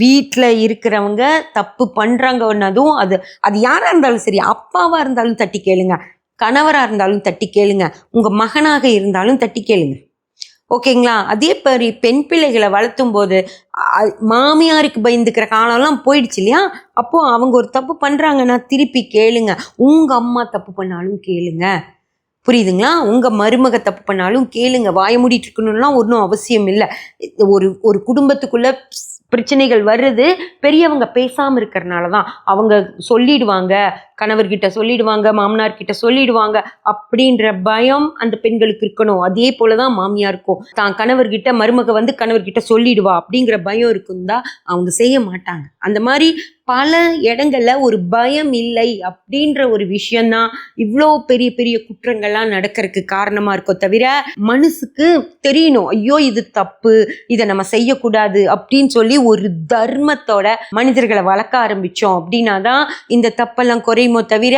வீட்டில் இருக்கிறவங்க தப்பு பண்ணுறாங்கன்னதும் அது அது யாராக இருந்தாலும் சரி, அப்பாவாக இருந்தாலும் தட்டி கேளுங்க, கணவராக இருந்தாலும் தட்டி கேளுங்க, உங்கள் மகனாக இருந்தாலும் தட்டி கேளுங்க. ஓகேங்களா? அதே மாதிரி பெண் பிள்ளைகளை வளர்த்தும் போது மாமியாருக்கு பயந்துக்கிற காலம்லாம் போயிடுச்சு இல்லையா? அப்போது அவங்க ஒரு தப்பு பண்ணுறாங்கன்னா திருப்பி கேளுங்க. உங்கள் அம்மா தப்பு பண்ணாலும் கேளுங்க. புரியுதுங்களா? உங்கள் மருமக தப்பு பண்ணாலும் கேளுங்க. வாய மூடிட்டு இருக்கணும்லாம் ஒன்றும் அவசியம் இல்லை. ஒரு குடும்பத்துக்குள்ள பிரச்சனைகள் வருது, பெரியவங்க பேசாமல் இருக்கிறனால தான். அவங்க சொல்லிடுவாங்க, கணவர்கிட்ட சொல்லிடுவாங்க, மாமனார்கிட்ட சொல்லிடுவாங்க அப்படின்ற பயம் அந்த பெண்களுக்கு இருக்கணும். அதே போல தான் மாமியாருக்கும். தான் கணவர்கிட்ட மருமக வந்து கணவர்கிட்ட சொல்லிடுவா அப்படிங்கிற பயம் இருக்குந்தா அவங்க செய்ய மாட்டாங்க. அந்த மாதிரி பல இடங்கள்ல ஒரு பயம் இல்லை அப்படின்ற ஒரு விஷயம்தான் இவ்வளோ பெரிய பெரிய குற்றங்கள்லாம் நடக்கிறதுக்கு காரணமா இருக்கோ தவிர, மனசுக்கு தெரியணும், ஐயோ இது தப்பு, இதை நம்ம செய்யக்கூடாது அப்படின்னு சொல்லி ஒரு தர்மத்தோட மனிதர்களை வளர்க்க ஆரம்பிச்சோம் அப்படின்னா தான் இந்த தப்பெல்லாம் குறையுமோ தவிர,